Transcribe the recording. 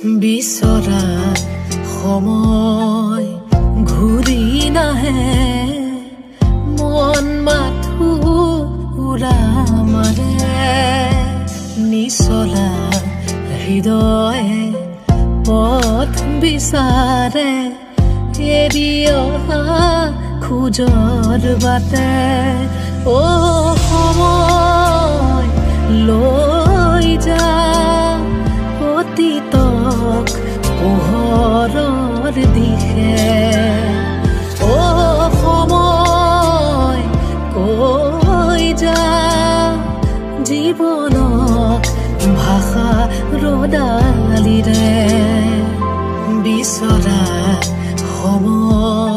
বিচৰা সময় ঘূৰি নাহে মন মাথো উৰা মাৰে নিচলা হৃদয়ে পথ বিচাৰে এৰি অহা খোজৰ বাটে অ সময় লৈ যা অতীতক পোহৰৰ দিশে অ সময় কৈ যা জীৱনক ভাষা ৰদালিৰে বিচৰা সময়